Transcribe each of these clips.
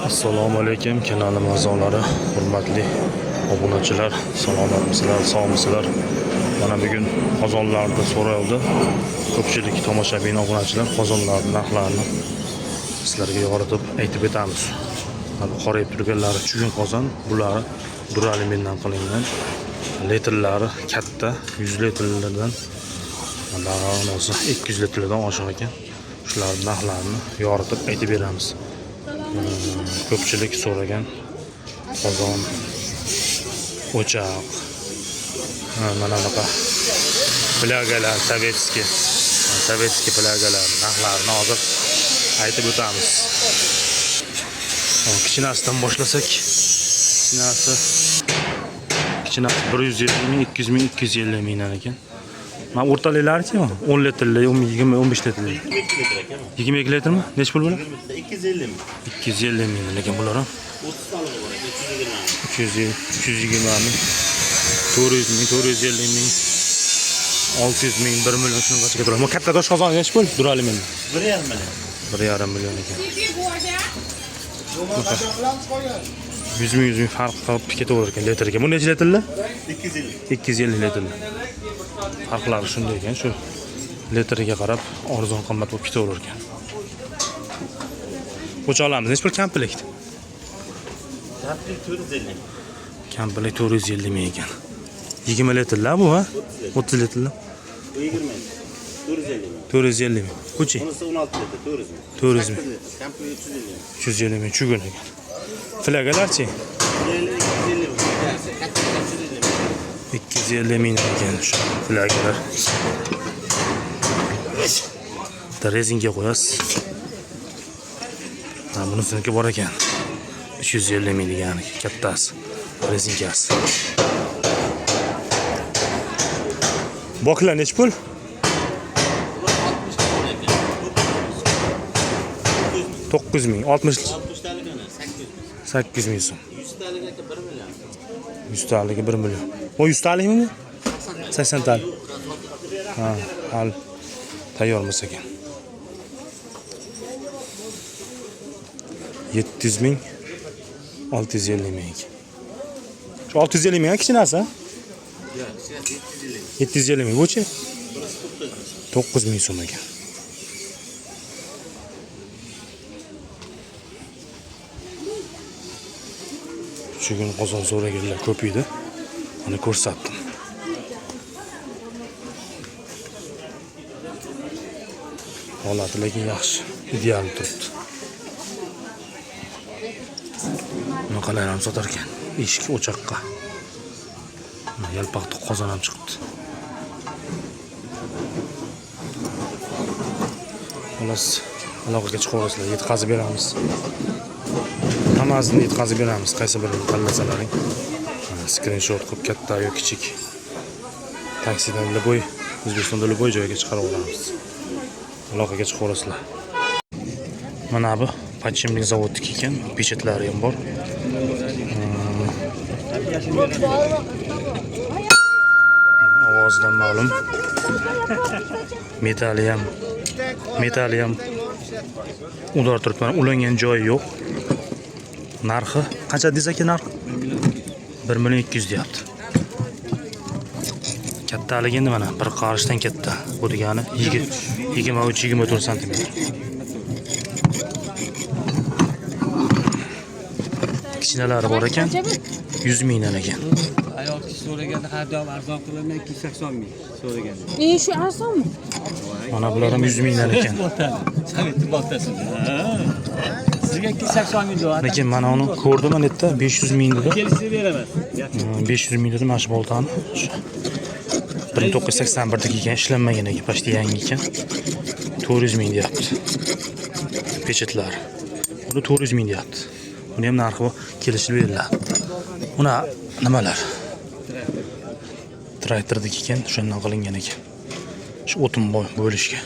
Assalomu alaykum kanalim a'zolari, hurmatli obunachilar, salomatmisizlar, sog'misizlar? Mana bugun qozonlarda so'raldi. Ko'pchilik tomoshabin obunachilar qozonlarning narxlarini sizlarga yoritib aytib o'tamiz. Mana qorayib turganlari chugun qozon, bular duralumindan qilingan. Litrlari katta, 100 litrlardan mana 200 litrdan oshiq ekan. Shularning narxlarini yoritib aytib beramiz. Ko'pchilik so'ragan qozon, o'choq, mana bunaqa plagalar, sovetskiy plagalar narxlarini hozir aytib o'tamiz. Kichinasidan boshlasak, kichinasi 120 ming, 200 ming, 250 mingdan ekan. Mana o'rtaliklari-chi, 10 litrli, 20, 15 litrli. 22 litrmi? Nech pul bo'ladi? 250 ming. 250 ming lekin bular ham 30 talig'i bor ekan, 320 ming, 400 ming, 450 ming, 600 ming, 1 million shungacha turadi. Bu katta tosh qozon nech pul? Durali men. 1,5 million. 1,5 million ekan. 100 ming farq qilib ketaverar ekan litrga. Bu necha litrli? 250. 250 litrli. Farqlari shunday ekan, shu litriga qarab arzon qimmat bo'lib ketaverar ekan. O'choqlarimiz nech pul komplekt? Komplekt 450 ming. Komplekt 450 ming ekan. 20 litrlar bu, ha? 30 litrlar. Bu 20 ming. 450 ming. 450 ming. Kuchi? Bunisi 16 litr, 400 ming. 400 ming. Komplekt 350 ming. 350 ming chugun ekan. Flagalarchi? 250 ming ekan shu flagalar. Bitta rezinga qo'yasiz. Mana bunisiki bor ekan. 350 ming degani kattasi. Rezingasi. Boklar nech pul? 900 ming, 60 taligini 800 ming so'm. 100 taliga 1 million. 100 taliga 1 million. O 100 talikmi? 80 talik. Ha, hal tayyormiz ekan. 700 ming, 650 ming. Şu 650 ming kichinasi? Yo'q, 750 ming. 750 ming. Buchi? 9 ming so'm ekan. Chugun qozon so'raganlar ko'p edi. Mana ko'rsatdim. Holati lekin yaxshi, ideal turibdi. Bunaqalar ham sotar ekan. Eshik o'choqqa. Yalpoqli qozon ham chiqibdi. Xolos, aloqaga chiqaverasizlar, yetkazib beramiz. Hammasini yetkazib beramiz, qaysi birini tanlasalaring. Screenshot qilib katta yoki kichik taksidan Liboy, O'zbekistonda Liboy joyiga chiqarib olamiz. Aloqaga chiqaverasizlar. Mana bu Pachimlik zavodniki ekan, pechetlari ham bor. Ovozidan ma'lum. Metali ham udor turibdi. Ulangan joyi yo'q. Narxi qancha desa-ki narxi? 1 million 200 deyapti. Kattaligi endi mana bir qarishdan katta. Bu degani 23-24 sm. Kichinalari bor ekan. 100 mingdan ekan. Ayol kishi so'raganda har doim arzon qilinmay 280 ming so'raganda. Shu arzonmi? Mana bular ham 100 mingdan ekan. Savetni bottasi. Sizga 280 ming deyapti. Lekin mana uni ko'rdim men yerda 500 ming dedi. Kelishib beraman. 500 ming dedi mana shu boltani. 1981 da kelgan, ishlanmagan ekan, pashti yangi ekan. 400 ming deyapti. Pechetlar. Buni 400 ming deyapti. Buni ham narxi kelishib beriladi. Buni nimalar? Traytordik ekan, shundan qilingan ekan. Shu o'tin bo'lishga.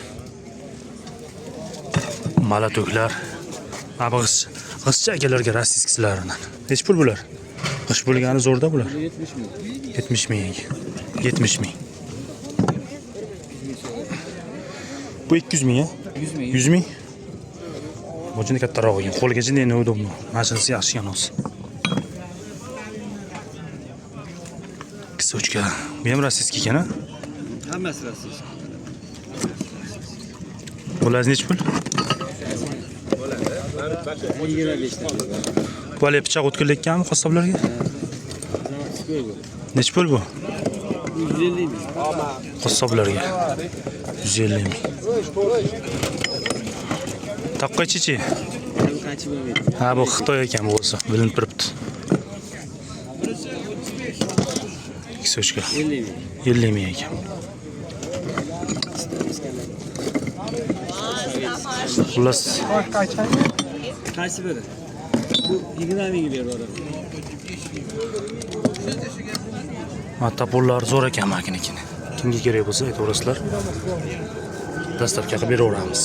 Malatoklar. G'ishcha akalarga rossiyskilardan. Nech pul bular? G'ish bo'lgani zo'rda bular. 70 ming. 70 ming. 70 ming. Bu 200 ming, ha? 100 ming. 100 ming. Bu juda kattaroq ekan. Qo'lgacha ne udobno. Mashinasi yaxshi ekan o'zi. Kisochka. Bu ham rossiyskiy ekan, a? Hammasi rossiyskiy. Bular necha pul? 25 ta. Bu hali pichoq o'tkilayotganmi qassoblarga? Necha pul bu? 150 ming. Qassoblarga. 150 ming. Taqqichichi? Qancha bo'lmaydi. Ha, bu Xitoy ekan bu o'zi, bilinib turibdi. Kisochka. 50 ming. 50 ming ekan. Xullas, Qaysi biri? Bu 20 ming beradi. matapullar zo'r ekan makinikini. Kimga kerak bo'lsa aytaverasizlar. Dastlabki qilib beraveramiz.